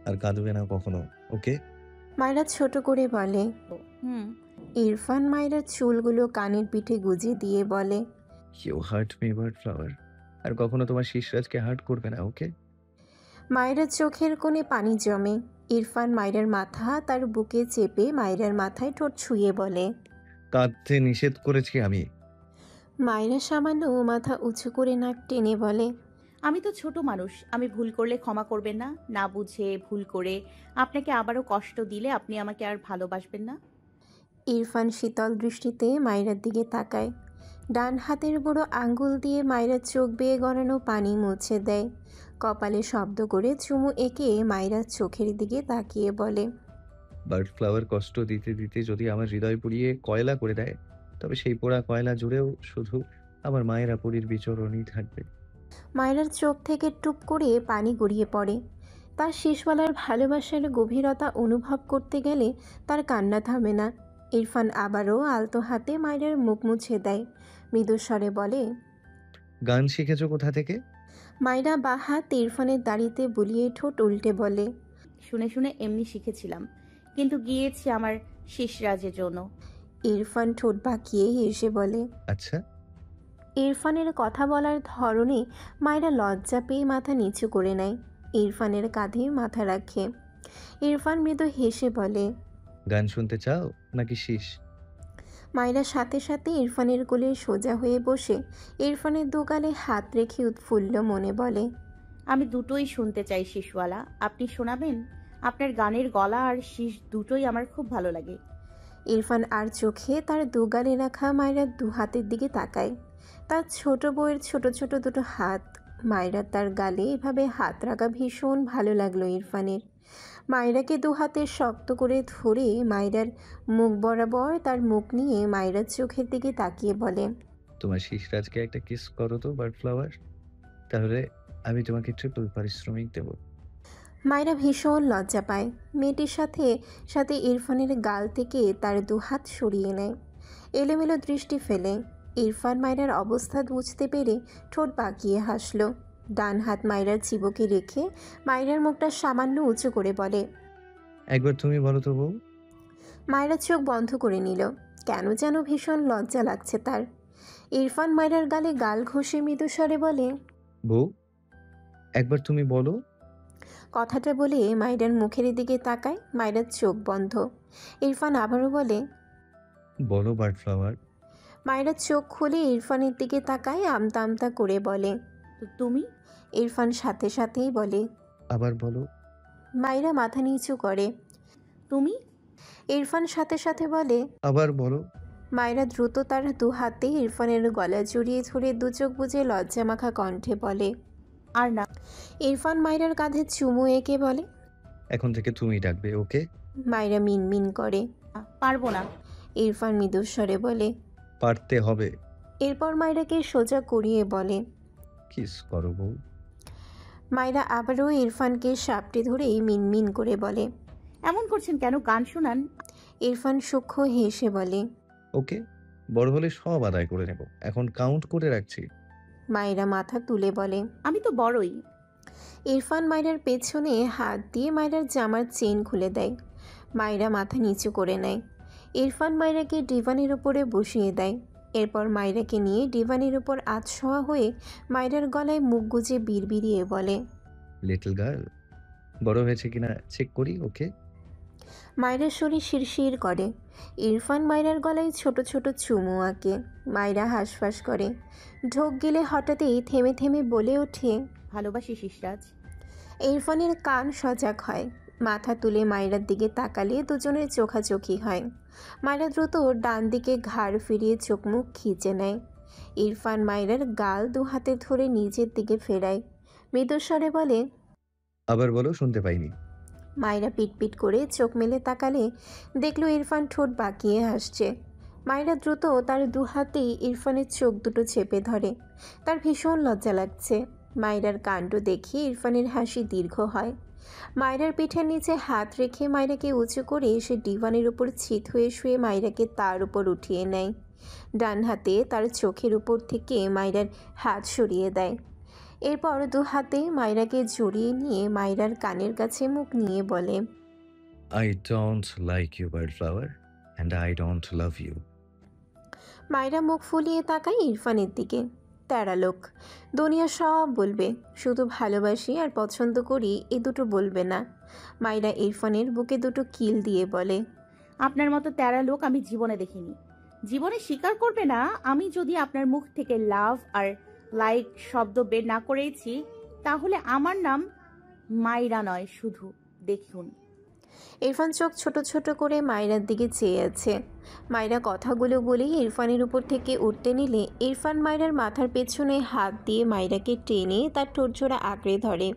আর কাঁদবে না কখনো, ওকে? মায়রা ছোট করে বলে। হুম। ইরফান মায়রার চুলগুলো কানের পিঠে গুজে দিয়ে বলে, you hurt me bird flower. আর কখনো তোমার শিশরাজকে হার্ট করবে না, ওকে? মায়রার চোখের কোণে পানি জমে। ইরফান মায়রার মাথা তার বুকে চেপে মায়রার মাথায় ঠোঁট ছুঁয়ে বলে, কাঁদতে নিষেধ করেছি আমি। মায়রা সামান্য মাথা উঁচু করে নাক টেনে বলে, আমি তো ছোট মানুষ, আমি ভুল করলে ক্ষমা করবেন না? না বুঝে ভুল করে আপনাকে আবারও কষ্ট দিলে আপনি আমাকে আর ভালোবাসবেন না? ইরফান শীতল দৃষ্টিতে মায়রার দিকে তাকায়। ডান হাতের বড় আঙ্গুল দিয়ে মায়রার চোখ বেয়ে গড়ানো পানি মুছে দেয়। কপালে শব্দ করে চুমু এঁকে মায়রার চোখের দিকে তাকিয়ে বলে, বার্ড ফ্লাওয়ার কষ্ট দিতে দিতে যদি আমার হৃদয় পুড়িয়ে কয়লা করে দেয়, তবে সেই পোড়া কয়লা জুড়েও শুধু আমার মায়েরা পুরীর বিচরণই থাকবে। মায়রার চোখ থেকে টুপ করে পানি গড়িয়ে পড়ে। তার শেষবেলার ভালোবাসার গভীরতা অনুভব করতে গেলে তার কান্না থামে না। ইরফান আবারও আলতো হাতে মায়রার মুখ মুছে দেয়। মৃদুস্বরে বলে, গান শিখেছো কোথা থেকে? মায়রা বা হাত ইরফানের দাড়িতে বুলিয়ে ঠোঁট উল্টে বলে, শুনে শুনে এমনি শিখেছিলাম, কিন্তু গিয়েছি আমার শিশরাজের জন্য। ইরফান ঠোঁট বাঁকিয়ে হেসে বলে। আচ্ছা। ইরফানের কথা বলার ধরনে মায়রা লজ্জা পেয়ে মাথা নিচু করে নেয়। ইরফানের কাঁধে মাথা রাখে। ইরফান মৃদু হেসে বলে, গান শুনতে চাও নাকি শীষ? মায়রা সাথে সাথে ইরফানের কোলে সোজা হয়ে বসে ইরফানের দুগালে হাত রেখে উৎফুল্ল মনে বলে, আমি দুটোই শুনতে চাই শিশওয়ালা, আপনি শোনাবেন? আপনার গানের গলা আর শীষ দুটোই আমার খুব ভালো লাগে। ইরফান আর চোখে তার দুগালে রাখা মায়রার দু হাতের দিকে তাকায়। তার ছোট বউয়ের ছোট ছোট দুটো হাত। মায়রা তার গালে এভাবে হাত রাখা ভীষণ ভালো লাগলো ইরফানের। মায়রাকে দু হাতে শক্ত করে ধরে মায়রার মুখ বরাবর তার মুখ নিয়ে মায়রার চোখের দিকে তাকিয়ে বলে, তোমার শিশরাজকে একটা কিস করো তো বার্ড ফ্লাওয়ার, তাহলে আমি তোমাকে ট্রিপল পারিশ্রমিক দেব। মায়রা ভীষণ লজ্জা পায়। মেয়েটির সাথে সাথে ইরফানের গাল থেকে তার দু হাত সরিয়ে নেয়। এলোমেলো দৃষ্টি ফেলে। ইরফান মায়রার অবস্থা বুঝতে পেরে ঠোঁট বাঁকিয়ে হাসল। ডান হাত মায়রার চিবুকে রেখে মায়রার মুখটা সামান্য উঁচু করে বলে, একবার তুমি বলো তো বউ। মায়রা চোখ বন্ধ করে নিল। কেন যেন ভীষণ লজ্জা লাগছে তার। ইরফান মায়রার গালে গাল ঘষে মৃদুস্বরে বলে, বউ, একবার তুমি বলো। কথাটা বলে মায়রার মুখের দিকে তাকায়। মায়রার চোখ বন্ধ। ইরফান আবারও বলে, বলো বার্ড ফ্লাওয়ার। মায়রা চোখ খুলে ইরফানের দিকে তাকায় আমতা আমতা করে বলে, তো তুমি? ইরফান সাথে সাথেই বলে, আবার বলো। মায়রা মাথা নিচু করে। তুমি? ইরফান সাথে সাথে বলে, আবার বলো। মায়রা দ্রুত তার দু হাতে ইরফানের গলা জড়িয়ে ধরে দু চোখ বুজে লজ্জামাখা কণ্ঠে বলে। আর না। ইরফান মায়রার কাঁধে চুমু এঁকে বলে, এখন থেকে তুমি ডাকবে, ওকে? মায়রা মিনমিন করে। পারবো না। ইরফান মৃদুস্বরে বলে। পারতে হবে। এরপর মায়রাকে সোজা করিয়ে বলে। কিস করো বউ। মায়রা আবারও ইরফানকে সাপটে ধরেই মিনমিন করে বলে। এমন করছেন কেন? গান শোনান। ইরফান সূক্ষ্ম হেসে বলে। ওকে, বড় হলে সব আদায় করে নেব, এখন কাউন্ট করে রাখছি। মায়রা মাথা তুলে বলে। আমি তো বড়ই। ইরফান মায়রার পেছনে হাত দিয়ে মায়রার জামার চেন খুলে দেয়। মায়রা মাথা নিচু করে নেয়। ইরফান মায়রাকে ডিভানের উপরে বসিয়ে দেয়। এরপর মায়রাকে নিয়ে ডিভানের উপর আধশোয়া হয়ে মায়রার গলায় মুখ গুজে বিড়বিড়িয়ে বলে, লিটল গার্ল, বড় হয়েছে কিনা চেক করি, ওকে? মায়রার শরীর শিরশির করে। ইরফান মায়রার গলায় ছোট ছোট চুমু আঁকে। মায়রা হাঁসফাঁস করে। ঢোক গেলে হঠাৎই থেমে থেমে বলে ওঠে, ভালোবাসি শিশরাজ। ইরফানের কান সজাগ হয়। মাথা তুলে মায়রার দিকে তাকালে দুজনের চোখাচোখি হয়। মায়রা দ্রুত ডান দিকে ঘাড় ফিরিয়ে চোখ মুখ খিচে নেয়। ইরফান মায়রার গাল দু হাতে ধরে নিজের দিকে ফেরায়। মৃদুস্বরে বলে, আবার বলো, শুনতে পাইনি। মায়রা পিটপিট করে চোখ মেলে তাকালে দেখলো ইরফান ঠোঁট বাঁকিয়ে হাসছে। মায়রা দ্রুত তার দু হাতেই ইরফানের চোখ দুটো চেপে ধরে। তার ভীষণ লজ্জা লাগছে। মায়রার কাণ্ড দেখে ইরফানের হাসি দীর্ঘ হয়। মায়রার পিঠের নিচে হাত রেখে মায়রাকে উঁচু করে সে ডিভানের উপর চিত হয়ে শুয়ে মায়রাকে তার উপর উঠিয়ে নেয়। ডান হাতে তার চোখের উপর থেকে মায়রার হাত সরিয়ে দেয়। এরপর দু হাতে মায়রাকে জড়িয়ে নিয়ে মায়রার কানের কাছে মুখ নিয়ে বলে, I don't like you, Birdflower, and I don't love you. মায়রা মুখ ফুলিয়ে তাকায় ইরফানের দিকে। তেরা লোক, দুনিয়া সব বলবে, শুধু ভালোবাসি আর পছন্দ করি এ দুটো বলবে না। মায়রা ইরফানের বুকে দুটো কিল দিয়ে বলে, আপনার মতো তেরা লোক আমি জীবনে দেখিনি। জীবনে স্বীকার করবে না আমি যদি আপনার মুখ থেকে লাভ আর লাইক শব্দ বের না করেছি, তাহলে আমার নাম মাইরা নয়, শুধু দেখুন। ইরফান চোখ ছোট ছোট করে মায়রার দিকে চেয়ে আছে। মায়রা কথাগুলো বলেই ইরফানের উপর থেকে উঠতে নিলে ইরফান মায়রার মাথার পেছনে হাত দিয়ে মায়রাকে টেনে তার ঠোঁটজোড়া আঁকড়ে ধরে।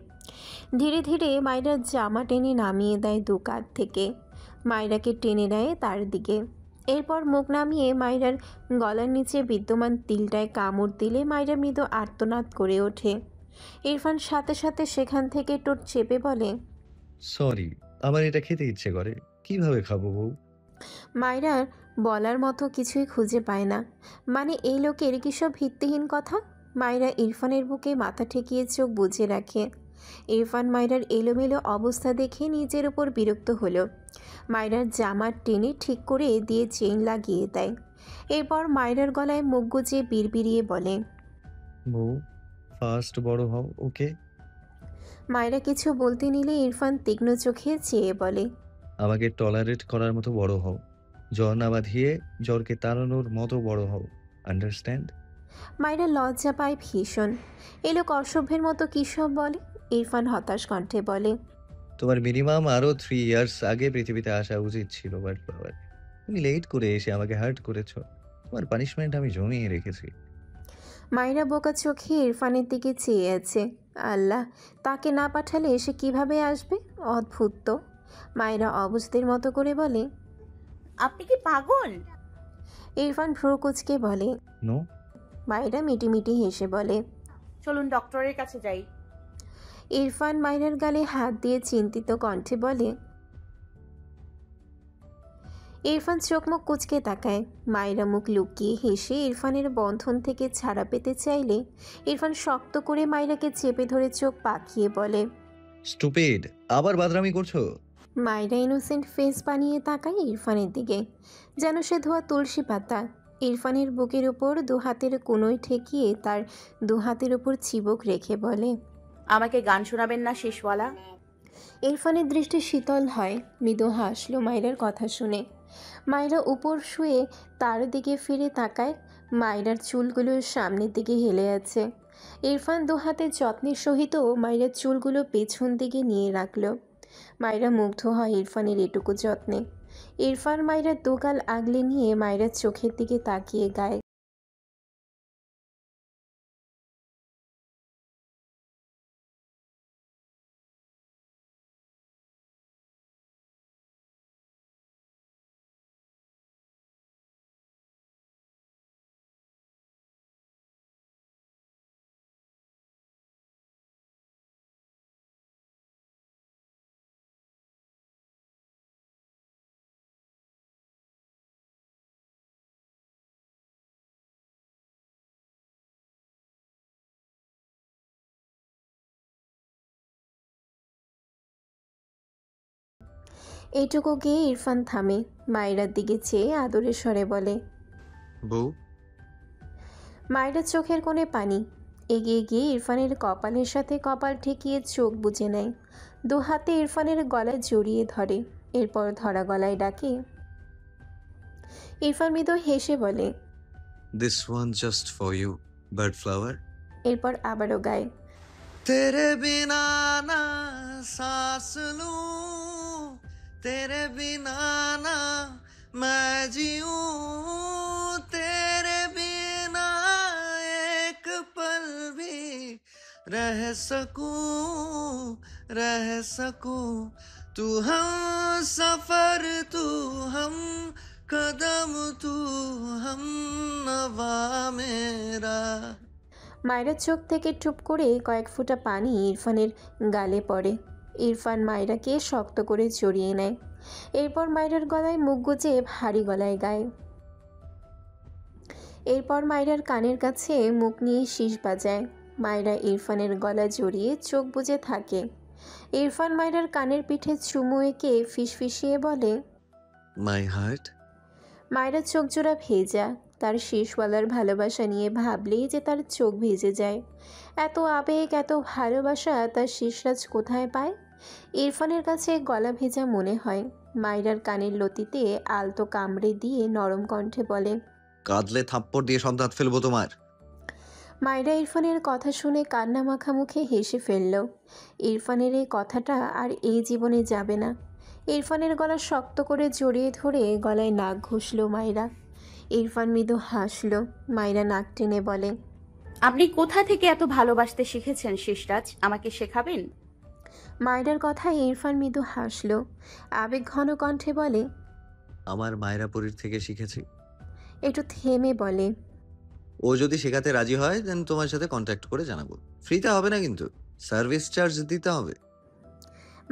ধীরে ধীরে মায়রার জামা টেনে নামিয়ে দেয় দু কাঁধ থেকে। মায়রাকে টেনে নেয় তার দিকে। এরপর মুখ নামিয়ে মায়রার গলার নিচে বিদ্যমান তিলটায় কামড় দিলে মায়রা মৃদু আর্তনাদ করে ওঠে। ইরফান সাথে সাথে সেখান থেকে ঠোঁট চেপে বলে, সরি, আমার এটা খেতে ইচ্ছে করে। কিভাবে খাবো বউ? মায়রার বলার মতো কিছুই খুঁজে পায় না। মানে এই লোকের কী সব ভিত্তিহীন কথা। মায়রা ইরফানের বুকে মাথা ঠেকিয়ে চোখ বুজে রাখে। ইরফান মায়রার এলোমেলো অবস্থা দেখে নিজের উপর বিরক্ত হলো। মায়রার জামার টেনে ঠিক করে দিয়ে চেইন লাগিয়ে দেয়। এরপর মায়রার গলায় মুখ গুজে বিড়বিড়িয়ে বলে, বউ, ফার্স্ট বড় হও, ওকে? মায়রা কিছু বলতে নিলে ইরফান তীক্ষ্ণ চোখে চেয়ে বলে, আমাকে টলারেট করার মতো বড় হও। জ্বর না বাঁধিয়ে জ্বরকে তাড়ানোর মতো বড় হও। আন্ডারস্ট্যান্ড? মায়রা লজ্জা পায় ভীষণ। এ লোক অসভ্যের মতো কী সব বলে। ইরফান হতাশ কণ্ঠে বলে, তোমার মিনিমাম আরো 3 ইয়ার্স আগে পৃথিবীতে আসা উচিত ছিল, বার্ডফ্লাওয়ার। তুমি লেট করে এসে আমাকে হার্ট করেছো। তোমার পানিশমেন্ট আমি জমিয়ে রেখেছি। মায়রা বোকা চোখে ইরফানের দিকে চেয়ে আছে। আল্লাহ, তাকে না পাঠালে এসে কিভাবে আসবে? অদ্ভুত তো। মায়রা অবুঝদের মতো করে বলে, আপনি কি পাগল? ইরফান ভ্রু কুচকে বলে। নো। মায়রা মিটিমিটি হেসে বলে, চলুন ডক্টরের কাছে যাই। ইরফান মায়রার গালে হাত দিয়ে চিন্তিত কণ্ঠে বলে। ইরফান চোখ মুখ কুচকে তাকায়। মায়রা মুখ লুকিয়ে হেসে ইরফানের বন্ধন থেকে ছাড়া পেতে চাইলে ইরফান শক্ত করে মায়রাকে চেপে ধরে চোখ পাকিয়ে বলে, স্টুপিড, আবার বাদরামি করছো? মায়রা ইনোসেন্ট ফেস বানিয়ে তাকায় ইরফানের দিকে, যেন সে ধোয়া তুলসী পাতা। ইরফানের বুকের উপর দু হাতের কোনোয় ঠেকিয়ে তার দু হাতের উপর চিবুক রেখে বলে, আমাকে গান শোনাবেন না শেষওয়ালা? ইরফানের দৃষ্টি শীতল হয়। মৃদু হাসলো মায়রার কথা শুনে। মায়রা উপর শুয়ে তার দিকে ফিরে তাকায়। মায়রার চুলগুলো সামনের দিকে হেলে আছে। ইরফান দু হাতে যত্নের সহিত মায়রার চুলগুলো পেছন দিকে নিয়ে রাখলো। মায়রা মুগ্ধ হয় ইরফানের এটুকু যত্নে। ইরফান মায়রার দুগাল আগলে নিয়ে মায়রার চোখের দিকে তাকিয়ে গায়, এইটুকু গিয়ে ইরফান থামে। মায়রার দিকে চেয়ে আদরের স্বরে বলে, বউ। মায়রার চোখের কোণে পানি। এগিয়ে গিয়ে ইরফানের কপালের সাথে কপাল ঠেকিয়ে চোখ বুজে নেয়। দু হাতে ইরফানের গলায় জড়িয়ে ধরে। এরপর ধরা গলায় ডাকে। ইরফান মৃদু হেসে বলে, this one just for you, bird flower. এরপর আবারও গায়, तेरे बिना ना सांस लूं, तेरे बिना ना मैं जीऊं, तेरे बिना एक पल भी रह सकूं, तू हम सफर, तू हम कदम, तू हम नवा मेरा। মায়রার চোখ থেকে টুপ করে কয়েক ফোঁটা পানি ইরফানের গালে পড়ে। ইরফান মায়রাকে শক্ত করে জড়িয়ে নেয়। এরপর মায়রার গলায় মুখ গুজে ভারী গলায় গায়। এরপর মায়রার কানের কাছে মুখ নিয়ে শীষ বাজায়। মায়রা ইরফানের গলা জড়িয়ে চোখ বুজে থাকে। ইরফান মায়রার কানের পিঠে চুমু এঁকে ফিসফিসিয়ে বলে, মাই হার্ট। মায়রার চোখ জোড়া ভেজা। তার শেষওয়ালার ভালোবাসা নিয়ে ভাবলেই যে তার চোখ ভিজে যায়। এত আবেগ, এত ভালোবাসা তার শেষরাজ কোথায় পায়? ইরফানের কাছে গলা ভেজা মনে হয়। মায়রার কানের লতিতে আলতো কামড়ে দিয়ে নরম কণ্ঠে বলে, কাঁদলে থাপ্পড় দিয়ে সব দাঁত ফেলবো তোমার। মায়রা ইরফানের কথা শুনে কান্না মাখা মুখে হেসে ফেলল। ইরফানের এই কথাটা আর এই জীবনে যাবে না। ইরফানের গলা শক্ত করে জড়িয়ে ধরে গলায় নাক ঘষল মায়রা। ইরফান মৃদু হাসল। মায়রা নাক টেনে বলে, আপনি কোথা থেকে এত ভালোবাসতে শিখেছেন শেষরাজ? আমাকে শেখাবেন? মায়রার কথায় ইরফান মৃদু হাসল। আবেগ ঘন কণ্ঠে বলে, আমার মায়রাপুরীর থেকে শিখেছি। একটু থেমে বলে, ও যদি শেখাতে রাজি হয় দেন তোমার সাথে কন্ট্যাক্ট করে জানাবো। ফ্রিতে হবে না কিন্তু, সার্ভিস চার্জ দিতে হবে।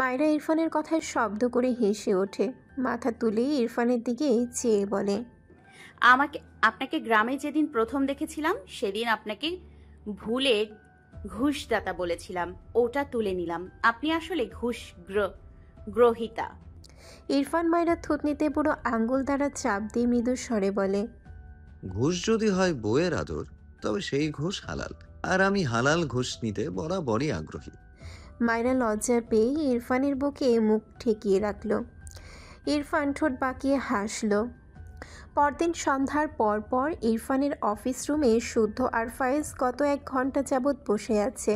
মায়রা ইরফানের কথায় শব্দ করে হেসে ওঠে। মাথা তুলে ইরফানের দিকে চেয়ে বলে, আপনাকে গ্রামে যেদিন প্রথম দেখেছিলাম সেদিন আপনাকে ভুলে ঘুষদাতা বলেছিলাম, ওটা তুলে নিলাম। আপনি আসলে গ্রহিতা। ইরফান মায়রা থুতনিতে পুরো আঙ্গুল দ্বারা চাপ দিয়ে মৃদু স্বরে বলে, ঘুষ যদি হয় বউয়ের আদর, তবে সেই ঘুষ হালাল, আর আমি হালাল ঘুষ নিতে বরাবরই আগ্রহী। মায়রা লজ্জা পেয়ে ইরফানের বুকে মুখ ঠেকিয়ে রাখল। ইরফান ঠোঁট বাঁকিয়ে হাসল। পরদিন সন্ধ্যার পর ইরফানের অফিস রুমে শুদ্ধ আর ফায়েজ গত 1 ঘন্টা যাবৎ বসে আছে।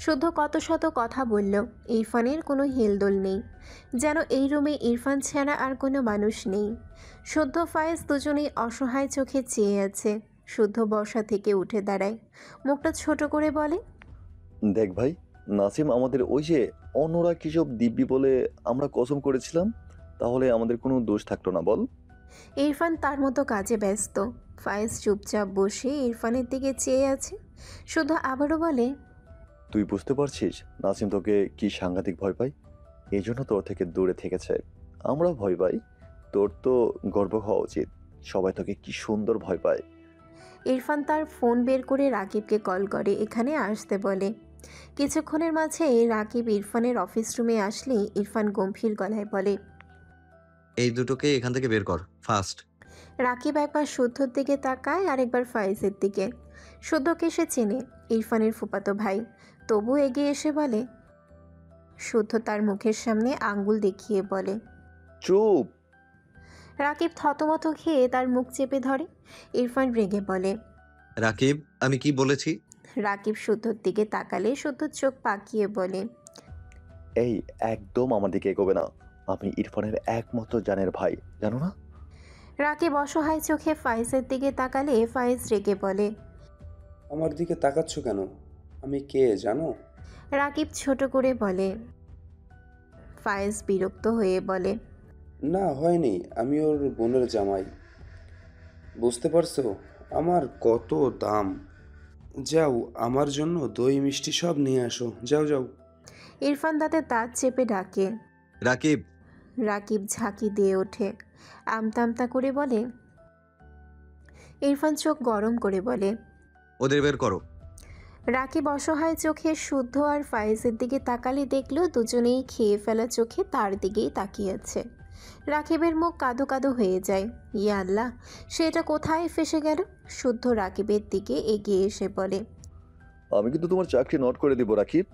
শুদ্ধ কত শত কথা বলল। ইরফানের কোনো হেলদোল নেই, যেন এই রুমে ইরফান ছাড়া আর কোনো মানুষ নেই। শুদ্ধ ফায়েজ দুজনেই অসহায় চোখে চেয়ে আছে। শুদ্ধ বসা থেকে উঠে দাঁড়ায়, মুখটা ছোট করে বলে, দেখ ভাই, নাসিম আমাদের ওই যে অন্যরা কিসব দিব্যি বলে আমরা কসম করেছিলাম, তাহলে আমাদের কোনো দোষ থাকতো না বল? ইরফান তার মতো কাজে ব্যস্ত। ফায়েজ চুপচাপ বসে ইরফানের দিকে চেয়ে আছে। শুধু আবারও বলে, তুই বুঝতে পারছিস নাসিম তোকে কি সাংঘাতিক ভয় পায়? এই জন্য তোর থেকে দূরে থেকেছে। আমরা ভয় পাই, তোর তো গর্ব হওয়া উচিত। সবাই তোকে কি সুন্দর ভয় পায়। ইরফান তার ফোন বের করে রাকিবকে কল করে এখানে আসতে বলে। কিছুক্ষণের মাঝে রাকিব ইরফানের অফিস রুমে আসলেই ইরফান গম্ভীর গলায় বলে, এই দুটোকে এখান থেকে বের কর, ফাস্ট। রাকিব একবার শুদ্ধর দিকে তাকায় আর একবার ফায়েজের দিকে। শুদ্ধকে সে চেনে, ইরফানের ফুফাতো ভাই, তবু এগিয়ে এসে বলে। শুদ্ধ তার মুখের সামনে আঙ্গুল দেখিয়ে বলে। চুপ! রাকিব থতমত খেয়ে তার মুখ চেপে ধরে। ইরফান রেগে বলে। রাকিব, আমি কি বলেছি? রাকিব শুদ্ধর দিকে তাকালে শুদ্ধ চোখ পাকিয়ে বলে, এই একদম আমার দিকে এগোবে না। আমি ইরফানের একমাত্র জানের ভাই, জানো না? রাকিব অসহায় চোখে ফায়েজের দিকে তাকালে ফায়েজ রেগে বলে। আমার দিকে তাকাচ্ছ কেন? আমি কে জানো? রাকিব ছোট করে বলে। ফায়েজ বিরক্ত হয়ে বলে, না, হয়নি। আমি ওর বোনের জামাই। বুঝতে পারছো আমার কত দাম? যাও, আমার জন্য দই মিষ্টি সব নিয়ে আসো, যাও যাও। ইরফান দাঁতে দাঁত চেপে ডাকে। রাকিব। রাকিব ঝাঁকি দিয়ে ওঠে, আমতা আমতা করে বলে। ইরফান চোখ গরম করে বলে, ওদের বের করো। রাকিব অসহায় চোখে শুদ্ধ আর ফায়েজের দিকে তাকালে দেখলো দুজনেই খেয়ে ফেলা চোখে তার দিকেই তাকিয়ে আছে। রাকিবের মুখ কাঁদো কাঁদো হয়ে যায়। ইয়া আল্লাহ, সেটা কোথায় ফেসে গেল? শুদ্ধ রাকিবের দিকে এগিয়ে এসে বলে, আমি কিন্তু তোমার চাকরি নোট করে দিব রাকিব,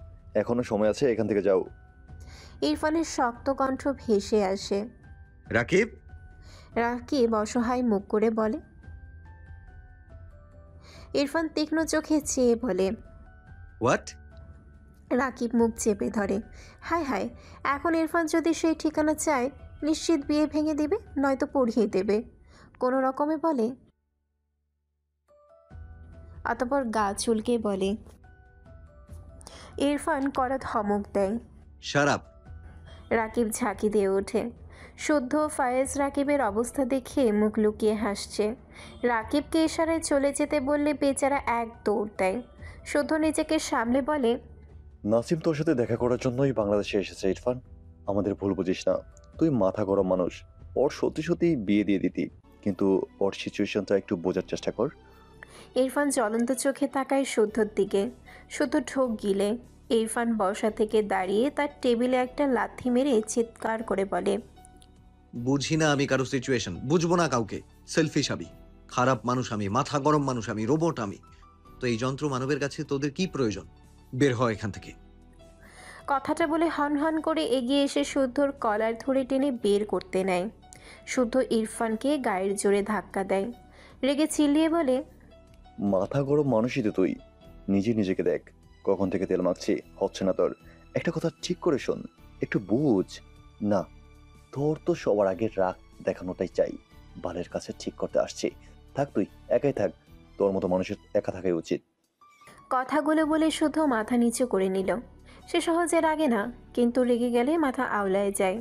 এখনো সময় আছে, এখান থেকে যাও। ইরফানের শক্ত কণ্ঠ ভেসে আসে। রাকিব। রাকিব অসহায় মুখ করে বলে। ইরফান তীক্ষ্ণ চোখে চেয়ে বলে, হোয়াট? রাকিব মুখ চেপে ধরে। হায় হায়, এখন ইরফান যদি সেই ঠিকানা চায় নিশ্চিত বিয়ে ভেঙে দেবে, নয়তো পড়িয়ে দেবে। কোনো রকমে বলে, অতপর গা চুলকে বলে। ইরফান কড়া ধমক দেয়। Shut up. রাকিব ঝাঁকি দিয়ে ওঠে। শুদ্ধ ফায়েজ রাকিবের অবস্থা দেখে মুখ লুকিয়ে হাসছে। রাকিবকে ইশারায় চলে যেতে বললে বেচারা এক দৌড় দেয়। শুদ্ধ নিজেকে সামলে বলে, নাসিম তোর সাথে দেখা করার জন্যই বাংলাদেশে এসেছে ইরফান। আমাদের ভুল বুঝিস না, তুই মাথা গরম মানুষ। ওর সত্যি সত্যি বিয়ে দিয়ে দিতি, কিন্তু ওর সিচুয়েশনটা একটু বোঝার চেষ্টা কর। ইরফান জ্বলন্ত চোখে তাকায় শুদ্ধর দিকে। শুদ্ধ ঢোক গিলে। ইরফান বসা থেকে দাঁড়িয়ে তার টেবিলে একটা লাথি মেরে চিৎকার করে বলে, বুঝি না আমি কারো সিচুয়েশন, বুঝবো না কাউকে। সেলফিশ আমি, খারাপ মানুষ আমি, মাথা গরম মানুষ আমি, রোবট আমি। তো এই যন্ত্র মানবের কাছে তোদের কি প্রয়োজন? বের হয় এখান থেকে। কথাটা বলে হন হন করে এগিয়ে এসে শুদ্ধর কলার ধরে টেনে বের করতে নেয়। শুদ্ধ ইরফানকে গায়ের জোরে ধাক্কা দেয়। রেগে চিল্লিয়ে বলে, মাথা গরম মানুষই তো তুই। নিজেকে দেখ, কখন থেকে তেল মাখছি, হচ্ছে না তোর। একটা কথা ঠিক করে শোন, একটু বুঝ। না, তোর তো সবার আগে রাগ দেখানোটাই চাই। বালের কাছে ঠিক করতে আসছি। থাক, তুই একাই থাক। তোর মতো মানুষের একা থাকাই উচিত। কথাগুলো বলে শুদ্ধ মাথা নিচু করে নিল। সে সহজে রাগে না, কিন্তু রেগে গেলে মাথা আওলায় যায়।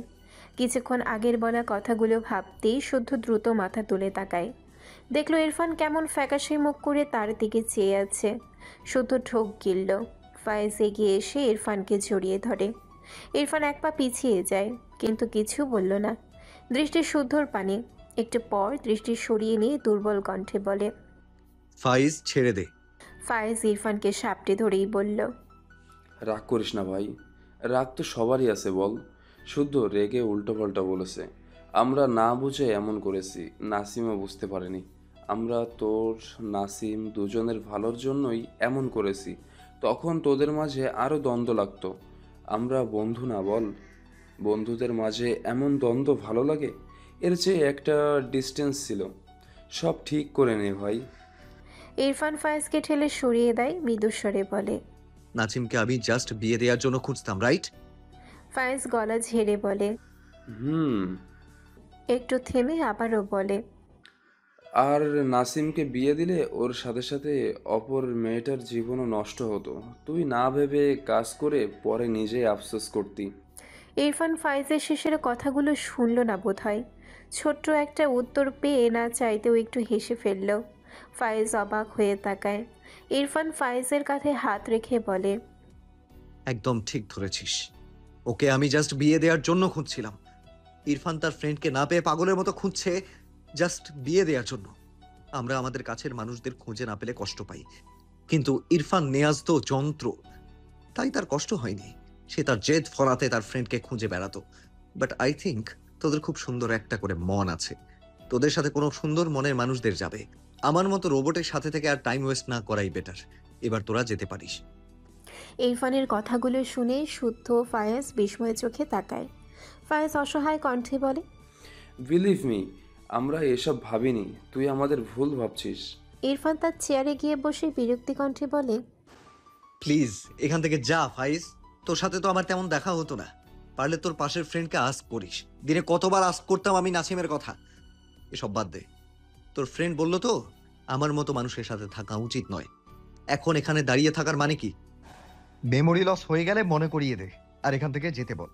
কিছুক্ষণ আগের বলা কথাগুলো ভাবতেই শুদ্ধ দ্রুত মাথা তুলে তাকায়। দেখলো ইরফান কেমন ফ্যাকাশে মুখ করে তার দিকে চেয়ে আছে। শুদ্ধ ঢোক গিলল। ফায়েজ এগিয়ে এসে ইরফানকে জড়িয়ে ধরে। ইরফান এক পা পিছিয়ে যায়, কিন্তু কিছু বলল না। দৃষ্টি শুদ্ধর পানে। একটু পর দৃষ্টি সরিয়ে নিয়ে দুর্বল কণ্ঠে বলে, ফাইজ, ছেড়ে দে। ফায়েজ ইরফানকে সাপটে ধরেই বলল, রাগ করিস না ভাই, রাগ তো সবারই আছে বল। শুদ্ধ রেগে উল্টোপাল্টা বলেছে। আমরা না বুঝে এমন করেছি, নাসিমও বুঝতে পারেনি। আমরা তোর নাসিম দুজনের ভালোর জন্যই এমন করেছি। তখন তোদের মাঝে আরও দ্বন্দ্ব লাগতো। আমরা বন্ধু না বল? বন্ধুদের মাঝে এমন দ্বন্দ্ব ভালো লাগে? এর চেয়ে একটা ডিস্টেন্স ছিল। সব ঠিক করে নে ভাই। ইরফান ফায়েজকে ঠেলে সরিয়ে দেয়, মৃদুস্বরে বলে। নাসিমকে আমি জাস্ট বিয়ে দেওয়ার জন্য খুঁজতাম, রাইট? ফায়েজ গলা ঝেড়ে বলে। হুম। একটু থেমে আবারও বলে, আর নাসিমকে বিয়ে দিলে ওর সাথে সাথে অপর মেয়েটার জীবনও নষ্ট হতো। তুই না ভেবে কাজ করে পরে নিজেই আফসোস করতি। ইরফান ফায়েজের শেষের কথাগুলো শুনল না বোধহয়। ছোট্ট একটা উত্তর পেয়ে না চাইতেও একটু হেসে ফেলল। ফায়েজ অবাক হয়ে তাকায়। ইরফান ফায়েজের কাঁধে হাত রেখে বলে, একদম ঠিক ধরেছিস। ওকে আমি জাস্ট বিয়ে দেওয়ার জন্য খুঁজছিলাম। ইরফান তার ফ্রেন্ডকে না পেয়ে পাগলের মতো খুঁজছে জাস্ট বিয়ে দেওয়ার জন্য। আমরা আমাদের কাছের মানুষদের খুঁজে না পেলে কষ্ট পাই, কিন্তু ইরফান নেয়াজ তো যন্ত্র, তাই তার কষ্ট হয়নি। সে তার জেদ ফলাতে তার ফ্রেন্ডকে খুঁজে বেড়াতো। বাট আই থিঙ্ক তোদের খুব সুন্দর একটা করে মন আছে। তোদের সাথে কোনো সুন্দর মনের মানুষদের যাবে। আমার মতো রোবটের সাথে থেকে আর টাইম ওয়েস্ট না করাই বেটার। এবার তোরা যেতে পারিস। ইরফানের কথাগুলো শুনে শুদ্ধ ফায়েজ বিস্ময়ে চোখে তাকায়। ফায়েজ অসহায় কণ্ঠে বলে, বিলিভ মি, আমরা এসব ভাবিনি। তুই আমাদের ভুল ভাবছিস। ইরফান তার চেয়ারে গিয়ে বসে বিরক্তি কণ্ঠে বলে, প্লিজ এখান থেকে যা ফাইজ। তোর সাথে তো আমার তেমন দেখা হতো না। পারলে তোর পাশের ফ্রেন্ডকে আস্ক করিস। দিনে কতবার আস্ক করতাম আমি নাসিমের কথা। এসব বাদ দে। তোর ফ্রেন্ড বললো তো আমার মতো মানুষের সাথে থাকা উচিত নয়। এখন এখানে দাঁড়িয়ে থাকার মানে কি? মেমোরি লস হয়ে গেলে মনে করিয়ে দে, আর এখান থেকে যেতে বল।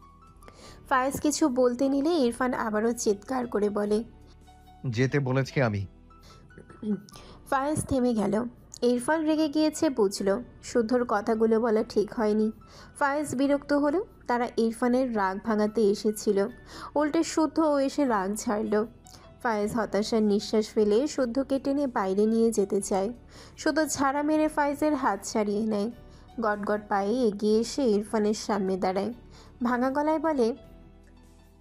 ফায়েজ কিছু বলতে নিলে ইরফান আবারও চিৎকার করে বলে। যেতে বলেছি আমি। ফায়েজ থেমে গেল। ইরফান রেগে গিয়েছে বুঝলো। শুদ্ধর কথাগুলো বলা ঠিক হয়নি। ফায়েজ বিরক্ত হলো। তারা ইরফানের রাগ ভাঙাতে এসেছিল, উল্টে শুদ্ধও এসে রাগ ঝাড়ল। ফায়েজ হতাশার নিঃশ্বাস ফেলে শুদ্ধকে টেনে বাইরে নিয়ে যেতে চায়। শুদ্ধ ঝাড়া মেরে ফায়েজের হাত ছাড়িয়ে নেয়। গটগট পায়ে এগিয়ে এসে ইরফানের সামনে দাঁড়ায়। ভাঙা গলায় বলে,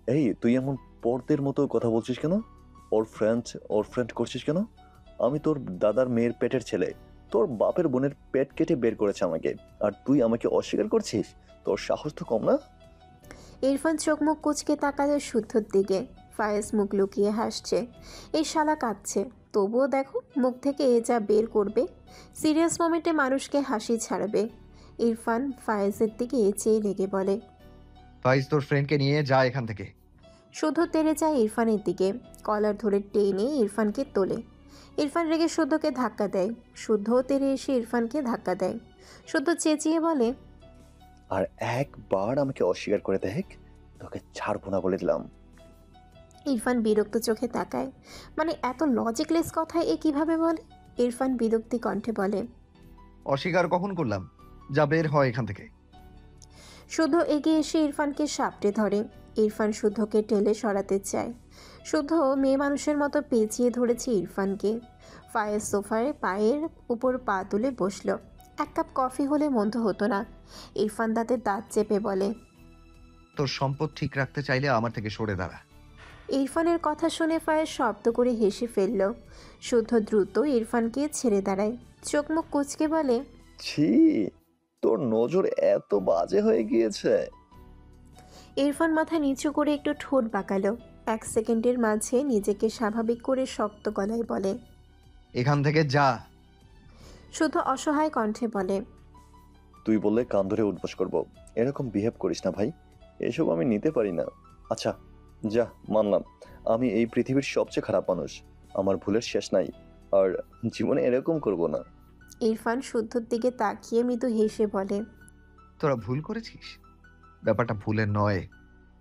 এই, তুই এমন পরদের মতো কথা বলছিস কেন? ওর ফ্রেন্ড করছিস কেন? আমি তোর দাদার মেয়ের পেটের ছেলে। তোর বাপের বোনের পেট কেটে বের করেছে আমাকে, আর তুই আমাকে অস্বীকার করছিস? তোর সাহস তো কম না? ইরফান চোখ মুখ কুচকে তাকালো শুদ্ধর দিকে। ফায়েজ মুখ লুকিয়ে হাসছে। এই শালা কাঁদছে, তবুও দেখো মুখ থেকে এ যা বের করবে। সিরিয়াস মোমেন্টে মানুষকে হাসি ছাড়বে। ইরফান ফায়েজের দিকে চেয়ে লেগে বলে, ফাইজ, তোর ফ্রেন্ডকে নিয়ে যা এখান থেকে। শুদ্ধ তেড়ে যায় ইরফানের দিকে। কলার ধরে টেনে ইরফানকে তোলে। ইরফান রেগে শুদ্ধকে ধাক্কা দেয়। শুদ্ধও তেড়ে এসে ইরফানকে ধাক্কা দেয়। শুদ্ধ চেঁচিয়ে বলে, আর একবার আমাকে অস্বীকার করে দেখ, তোকে ছাড়বো না বলে দিলাম। ইরফান বিরক্ত চোখে তাকায়। মানে এত লজিকলেস কথা এ কিভাবে বলে? ইরফান বিরক্তি কণ্ঠে বলে, অস্বীকার কখন করলাম? যা বের হয় এখান থেকে। শুদ্ধ এগিয়ে এসে ইরফানকে সাপটে ধরে। ইরফান শুদ্ধকে টেলে সরাতে চায়। শুদ্ধ মেয়ে মানুষের মতো পেঁচিয়ে ধরেছে ইরফানকে। ফায়েজ সোফায় পায়ের উপর পা তুলে বসল। এক কাপ কফি হলে মন্দ হতো না। ইরফান দাঁতে দাঁত চেপে বলে, তোর সম্পদ ঠিক রাখতে চাইলে আমার থেকে সরে দাঁড়া। ইরফানের কথা শুনে ফায়েজ শব্দ করে হেসে ফেলল। শুদ্ধ দ্রুত ইরফানকে ছেড়ে দাঁড়ায়, চোখ মুখ কুঁচকে বলে, ছি, তোর নজর এত বাজে হয়ে গিয়েছে। ইরফান মাথা নিচু করে একটু ঠোঁট বাঁকালো। 1 সেকেন্ডের মাঝে নিজেকে স্বাভাবিক করে শক্ত গলায় বলে। এখান থেকে যা। শুদ্ধ অসহায় কণ্ঠে বলে, তুই বললে কান ধরে উঠবস করবো। এরকম বিহেভ করিস না ভাই, এসব আমি নিতে পারি না। আচ্ছা যা, মানলাম আমি এই পৃথিবীর সবচেয়ে খারাপ মানুষ, আমার ভুলের শেষ নাই, আর জীবনে এরকম করব না। ইরফান শুদ্ধর দিকে তাকিয়ে মৃদু হেসে বলে, তোরা ভুল করেছিস। ব্যাপারটা ভুলের নয়,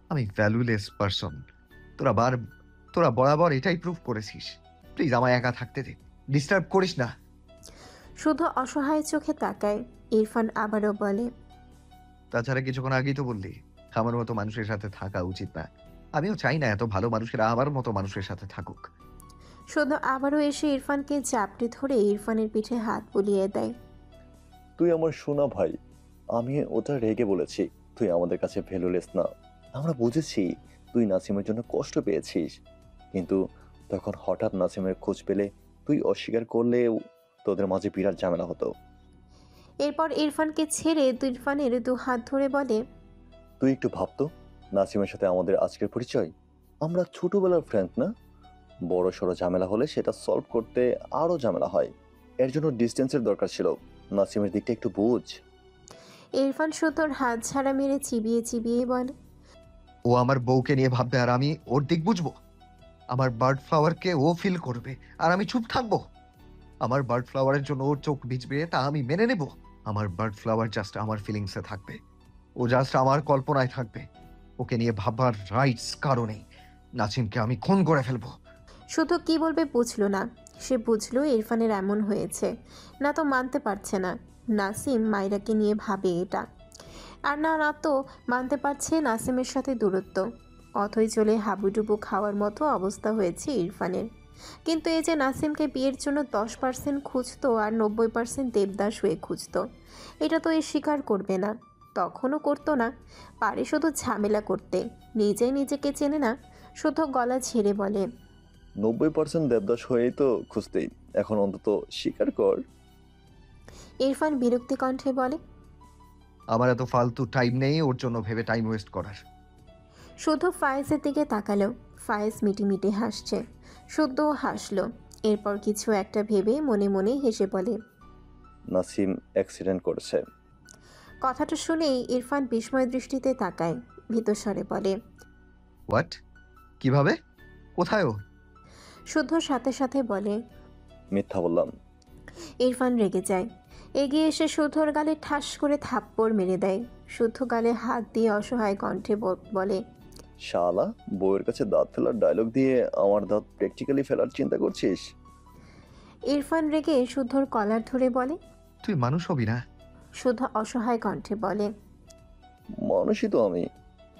আমি ভ্যালুলেস পারসন। তোরা বরাবর এটাই প্রুভ করেছিস। প্লিজ আমায় একা থাকতে দে, ডিস্টার্ব করিস না। শুদ্ধ অসহায় চোখে তাকায়। ইরফান আবারও বলে, তাছাড়া কিছুক্ষণ আগেই তো বললি আমার মতো মানুষের সাথে থাকা উচিত না। আমিও চাই না এত ভালো মানুষেরা আমার মতো মানুষের সাথে থাকুক। শুদ্ধ আবারও এসে ইরফানকে চাপটে ধরে ইরফানের পিঠে হাত বুলিয়ে দেয়। তুই আমার সোনা ভাই, আমি ওটা রেগে বলেছি। তুই আমাদের কাছে ভ্যালুলেস না। আমরা বুঝেছি তুই নাসিমের জন্য কষ্ট পেয়েছিস, কিন্তু তখন হঠাৎ নাসিমের খোঁজ পেলে তুই অস্বীকার করলে তোদের মাঝে বিরাট ঝামেলা হতো। এরপর ইরফানকে ছেড়ে ইরফানের 2 হাত ধরে বলে, তুই একটু ভাবতো, নাসিমের সাথে আমাদের আজকের পরিচয়, আমরা ছোটবেলার ফ্রেন্ড না? বড় সড়ো ঝামেলা হলে সেটা সলভ করতে আরো ঝামেলা হয়। এর জন্য ডিস্টেন্সের দরকার ছিল। নাসিমের দিকটা একটু বুঝ। ইরফান শুদ্ধর হাত ছাড়া মেরে চিবিয়ে চিবিয়ে বলে, ও আমার বউকে নিয়ে ভাববে আর আমি ওর দিক বুঝবো? আমার বার্ড ফ্লাওয়ারকে ও ফিল করবে আর আমি চুপ থাকবো? আমার বার্ড ফ্লাওয়ারের জন্য ওর চোখ ভিজবে, তা আমি মেনে নেব? আমার বার্ড ফ্লাওয়ার জাস্ট আমার ফিলিংসে থাকবে, ও জাস্ট আমার কল্পনায় থাকবে। ওকে নিয়ে ভাববার রাইটস কারণে নাসিমকে আমি খুন করে ফেলবো। শুদ্ধ কি বলবে বুঝল না। সে বুঝলো ইরফানের এমন হয়েছে, না তো মানতে পারছে না নাসিম মায়রাকে নিয়ে ভাবে এটা, আর না না তো মানতে পারছে নাসিমের সাথে দূরত্ব। অথই চলে হাবুডুবু খাওয়ার মতো অবস্থা হয়েছে ইরফানের। কিন্তু এই যে নাসিমকে বিয়ের জন্য 10% খুঁজতো আর 90% দেবদাস হয়ে খুঁজতো, এটা তো এ স্বীকার করবে না, তখনও করতো না। পারে শুধু ঝামেলা করতে, নিজেই নিজেকে চেনে না। শুধু গলা ছেড়ে বলে, 90% দেবদাস হয়েই তো খুঁজতেই, এখন অন্তত স্বীকার কর। ইরফান বিরক্তি কণ্ঠে বলে। আমার এত ফালতু টাইম নেই ওর জন্য ভেবে টাইম ওয়েস্ট করার। শুধু ফায়েজের দিকে তাকালো। ফায়েজ মিটিমিটি হাসছে, শুদ্ধও হাসলো। এরপর কিছু একটা ভেবে মনে মনে হেসে বলে, নাসিম অ্যাক্সিডেন্ট করেছে। কথাটা শুনেই ইরফান বিস্ময় দৃষ্টিতে তাকায়, ভীতস্বরে বলে, হোয়াট? কিভাবে? কোথায় ও? শুদ্ধ সাথে সাথে বলে। মিথ্যা বললাম। ইরফান রেগে যায়, এগিয়ে এসে শুদ্ধর গালে ঠাস করে থাপ্পড় মেরে দেয়। শুদ্ধ গালে হাত দিয়ে অসহায় কণ্ঠে বলে, শালা, বউয়ের কাছে দাঁত ফেলার ডায়লগ দিয়ে আমার দাঁত প্র্যাকটিক্যালি ফেলার চিন্তা করছিস? ইরফান রেগে শুদ্ধর কলার ধরে বলে। তুই মানুষ হবি না? শুদ্ধ অসহায় কণ্ঠে বলে, মানুষই তো আমি।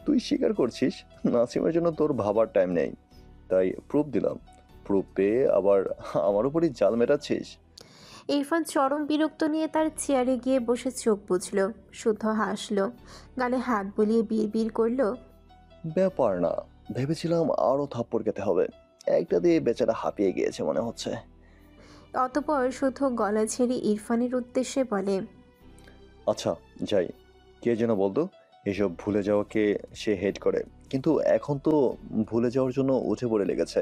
তুই স্বীকার করছিস নাসিমের জন্য তোর ভাবার টাইম নেই, তাই প্রুফ দিলাম। প্রুফ পেয়ে আবার আমার উপরই জাল মেটাচ্ছিস। ইরফান চরম বিরক্ত নিয়ে তার চেয়ারে গিয়ে বসে চোখ বুঝল। শুদ্ধ হাসলো, গালে হাত বুলিয়ে বিড়বিড় করলো, ব্যাপার না, ভেবেছিলাম আরো থাপ্পড় খেতে হবে, একটা দিয়ে বেচারা হাঁপিয়ে গিয়েছে মনে হচ্ছে। অতঃপর শুদ্ধ গলা ছেড়ে ইরফানের উদ্দেশ্যে বলে, আচ্ছা যাই, কে যেন বলতো এসব ভুলে যাওয়াকে সে হেট করে, কিন্তু এখন তো ভুলে যাওয়ার জন্য উঠে পড়ে লেগেছে।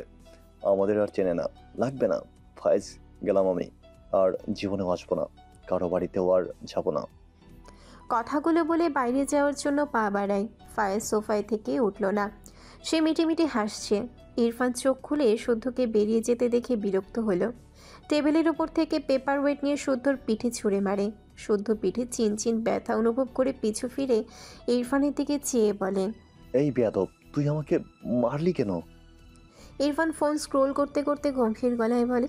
আমাদের আর চেনে না, লাগবে না। ফাইজ, গেলাম আমি, আর জীবনেও আসবো না, কারো বাড়িতেও আর যাবো না। কথাগুলো বলে বাইরে যাওয়ার জন্য পা বাড়ায়। ফায়েজ সোফায় থেকে উঠল না, সে মিটিমিটি হাসছে। ইরফান চোখ খুলে শুদ্ধকে বেরিয়ে যেতে দেখে বিরক্ত হলো। টেবিলের উপর থেকে পেপার ওয়েট নিয়ে শুদ্ধর পিঠে ছুঁড়ে মারে। শুদ্ধ পিঠে চিনচিন ব্যথা অনুভব করে পিছু ফিরে ইরফানের দিকে চেয়ে বলে, এই বেয়াদব, তুই আমাকে মারলি কেন? ইরফান ফোন স্ক্রোল করতে করতে গম্ভীর গলায় বলে,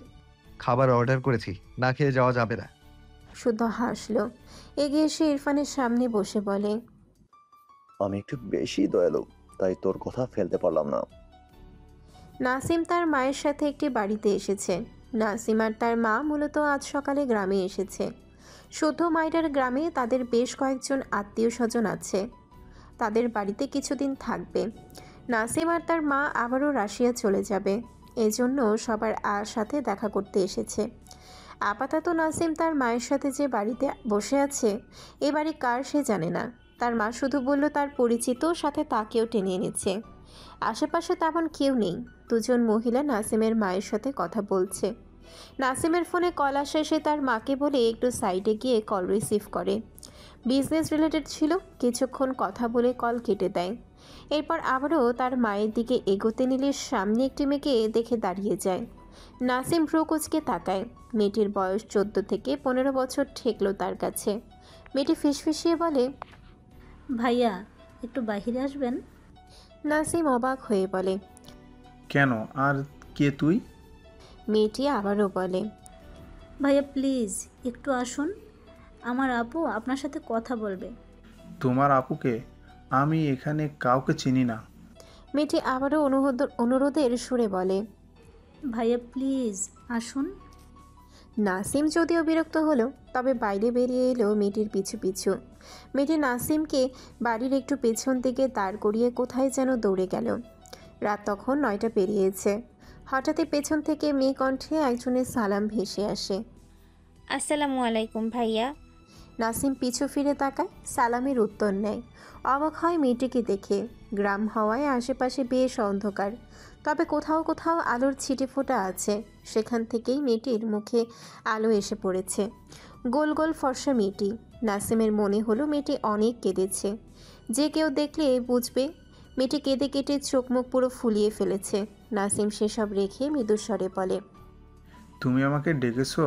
খাবার অর্ডার করেছি, না খেয়ে যাওয়া যাবে না। শুদ্ধ হাসলো, এগিয়ে এসে ইরফানের সামনে বসে বলে, আমি একটু বেশি দয়ালু, তাই তোর কথা ফেলতে পারলাম না। নাসিম তার মায়ের সাথে একটি বাড়িতে এসেছে। নাসিম আর তার মা মূলত আজ সকালে গ্রামে এসেছে। শুদ্ধ মাইরার গ্রামে তাদের বেশ কয়েকজন আত্মীয় স্বজন আছে, তাদের বাড়িতে কিছুদিন থাকবে। নাসিম আর তার মা আবারও রাশিয়া চলে যাবে, এজন্য সবার সাথে দেখা করতে এসেছে। আপাতত নাসিম তার মায়ের সাথে যে বাড়িতে বসে আছে, এ বাড়ি কার সে জানে না। তার মা শুধু বলল তার পরিচিত, সাথে তাকেও টেনে এনেছে। আশেপাশে তেমন কেউ নেই। দুজন মহিলা নাসিমের মায়ের সাথে কথা বলছে। নাসিমের ফোনে কল আসে, সে তার মাকে বলে একটু সাইডে গিয়ে কল রিসিভ করে। বিজনেস রিলেটেড ছিল। কিছুক্ষণ কথা বলে কল কেটে দেয়। এরপর আবারও তার মায়ের দিকে এগোতে নিলে সামনে একটি মেয়েকে দেখে দাঁড়িয়ে যায়। নাসিম ভ্রু কুঁচকে তাকায়। মেয়েটির বয়স 14 থেকে 15 বছর ঠেকলো তার কাছে। মেয়েটি ফিসফিসিয়ে বলে, ভাইয়া একটু বাইরে আসবেন? নাসিম অবাক হয়ে বলে, কেন, আর কে তুই? মেয়েটি আবারও বলে, ভাইয়া প্লিজ একটু আসুন, আমার আপু আপনার সাথে কথা বলবে। তোমার আপুকে? আমি এখানে কাউকে চিনি না। মেয়েটি আবারও অনুরোধের সুরে বলে, ভাইয়া প্লিজ আসুন। নাসিম যদিও বিরক্ত হলো, তবে বাইরে বেরিয়ে এলো মেয়েটির পিছু পিছু। মেয়েটি নাসিমকে বাড়ির একটু পেছন দিকে দাঁড় করিয়ে কোথায় যেন দৌড়ে গেল। রাত তখন 9টা পেরিয়েছে। হঠাৎই পেছন থেকে মেয়ে কণ্ঠে একজনের সালাম ভেসে আসে। আসসালামু আলাইকুম ভাইয়া। নাসিম পিছু ফিরে তাকায়, সালামের উত্তর নেয়। অবাক হয় মেয়েটিকে দেখে। গ্রাম হওয়ায় আশেপাশে বেশ অন্ধকার, তবে কোথাও কোথাও আলোর ছিটে ফোঁটা আছে। সেখান থেকেই মেয়েটির মুখে আলো এসে পড়েছে। গোল গোল ফর্সা মেয়েটি। নাসিমের মনে হলো মেয়েটি অনেক কেঁদেছে। যে কেউ দেখলে বুঝবে মেয়েটি কেঁদে কেটে চোখ মুখ পুরো ফুলিয়ে ফেলেছে। নাসিম সেসব রেখে মৃদুস্বরে বলে, তুমি আমাকে ডেকেছো?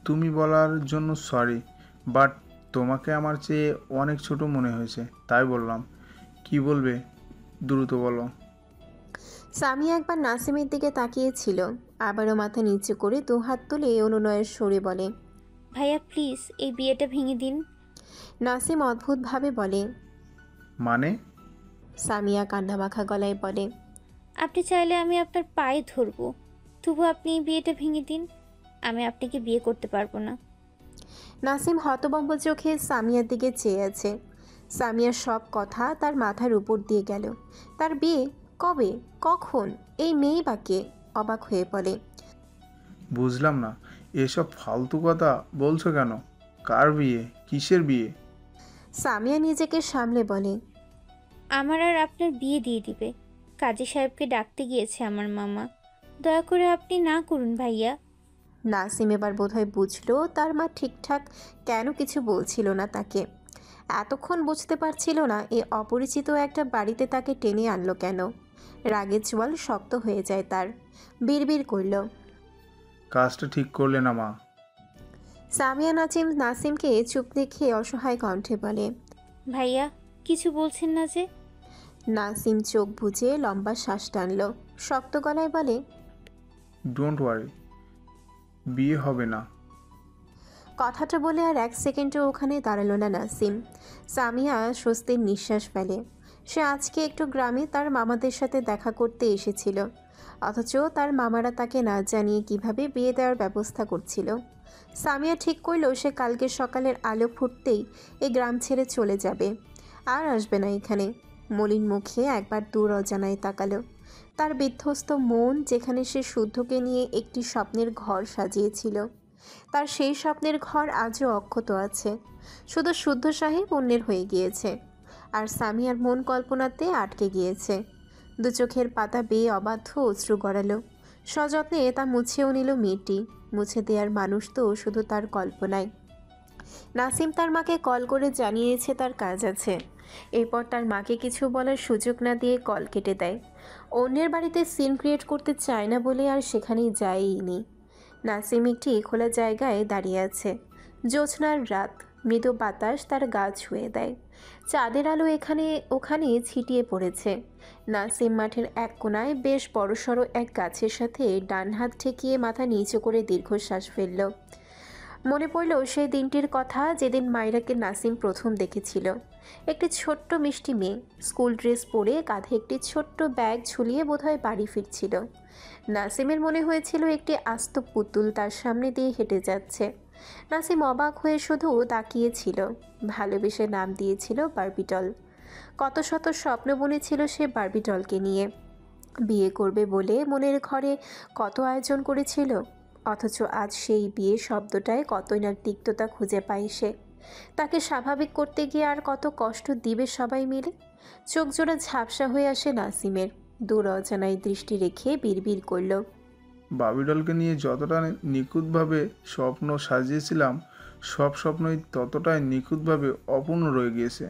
তুমি বলার জন্য সরি, বাট তোমাকে আমার চেয়ে অনেক ছোট মনে হয়েছে, তাই বললাম। কি বলবে দ্রুত বলো। সামিয়া একবার নাসিমের দিকে তাকিয়েছিল, আবারও মাথা নিচু করে দুহাত তুলে অনুনয়ের সরে বলে, ভাইয়া প্লিজ এই বিয়েটা ভেঙে দিন। নাসিম অদ্ভুতভাবে বলে, মানে? সামিয়া কান্নামাখা গলায় বলে, আপনি চাইলে আমি আপনার পায়ে ধরবো, তবু আপনি এই বিয়েটা ভেঙে দিন। আমি আপনাকে বিয়ে করতে পারবো না। নাসিম হতভম্ব চোখে সামিয়ার দিকে চেয়ে আছে। সামিয়ার সব কথা তার মাথার উপর দিয়ে গেল। তার বিয়ে কবে, কখন, এই মেয়ে বা কে? অবাক হয়ে বলে, বুঝলাম না, এসব ফালতু কথা বলছো কেন? কার বিয়ে? কিসের বিয়ে? সামিয়া নিজেকে সামলে বলে, আমার আর আপনার বিয়ে দিয়ে দিবে। কাজী সাহেবকে ডাকতে গিয়েছে আমার মামা, দয়া করে আপনি না করুন ভাইয়া। নাসিম এবার বোধহয় বুঝলো তার মা ঠিকঠাক কেন কিছু বলছিল না তাকে। এতক্ষণ বুঝতে পারছিল না এ অপরিচিত একটা বাড়িতে তাকে টেনে আনলো কেন। রাগের চোয়াল শক্ত হয়ে যায় তার। বিড়বিড় করল, কাজটা ঠিক করলে না মা। সামিয়া নাসিমকে চুপ দেখে অসহায় কণ্ঠে বলে, ভাইয়া কিছু বলছেন না যে? নাসিম চোখ বুজে লম্বা শ্বাস টানল, শক্ত গলায় বলে, ডোন্ট ওয়ারি, বিয়ে হবে না। কথাটা বলে আর এক সেকেন্ডও ওখানে দাঁড়ালো না নাসিম। সামিয়া স্বস্তির নিঃশ্বাস ফেলে। সে আজকে একটু গ্রামে তার মামাদের সাথে দেখা করতে এসেছিল, অথচ তার মামারা তাকে না জানিয়ে কিভাবে বিয়ে দেওয়ার ব্যবস্থা করছিল। সামিয়া ঠিক করল সে কালকে সকালের আলো ফুটতেই এই গ্রাম ছেড়ে চলে যাবে, আর আসবে না এখানে। মলিন মুখে একবার দূর অজানায় তাকালো। তার বিধ্বস্ত মন, যেখানে সে শুদ্ধকে নিয়ে একটি স্বপ্নের ঘর সাজিয়েছিল, তার সেই স্বপ্নের ঘর আজও অক্ষত আছে। শুধু শুদ্ধ সাহেব অন্যের হয়ে গিয়েছে, আর সামিয়ার মন কল্পনাতে আটকে গিয়েছে। দু চোখের পাতা বেয়ে অবাধ্য অশ্রু গড়ালো। সযত্নে তা মুছেও নিল মেয়েটি। মুছে দেওয়ার মানুষ তো শুধু তার কল্পনায়। নাসিম তার মাকে কল করে জানিয়েছে তার কাজ আছে। এরপর তার মাকে কিছু বলার সুযোগ না দিয়ে কল কেটে দেয়। অন্যের বাড়িতে সিন ক্রিয়েট করতে চায় না বলে আর সেখানেই যায়নি। নাসিম একটি খোলা জায়গায় দাঁড়িয়ে আছে। জ্যোৎস্নার রাত, মৃদু বাতাস তার গা ছুঁয়ে দেয়। চাঁদের আলো এখানে ওখানে ছিটিয়ে পড়েছে। নাসিম মাঠের এক কোণায় বেশ বড়সড় এক গাছের সাথে ডান হাত ঠেকিয়ে মাথা নিচু করে দীর্ঘশ্বাস ফেলল। মনে পড়ল সেই দিনটির কথা যেদিন মায়রাকে নাসিম প্রথম দেখেছিল। একটি ছোট্ট মিষ্টি মেয়ে, স্কুল ড্রেস পরে কাঁধে একটি ছোট্ট ব্যাগ ঝুলিয়ে বোধহয় বাড়ি ফিরছিল। নাসিমের মনে হয়েছিল একটি আস্ত পুতুল তার সামনে দিয়ে হেঁটে যাচ্ছে। নাসিম অবাক হয়ে শুধু তাকিয়েছিল। ভালোবেসে নাম দিয়েছিল বারবিটল। কত শত স্বপ্ন বুনেছিল সে বারবিটলকে নিয়ে। বিয়ে করবে বলে মনের ঘরে কত আয়োজন করেছিল, অথচ আজ সেই বিয়ে শব্দটায় কতই না তিক্ততা খুঁজে পায় সে। তাকে স্বাভাবিক করতে গিয়ে আর কত কষ্ট দিবে সবাই মিলে। চোখ জোড়া ঝাপসা হয়ে আসে নাসিমের। দূর অজানায় দৃষ্টি রেখে বিড়বিড় করল, বাবিডলকে নিয়ে যতটা নিখুঁতভাবে স্বপ্ন সাজিয়েছিলাম, সব স্বপ্নই ততটাই নিখুঁতভাবে অপূর্ণ রয়ে গিয়েছে।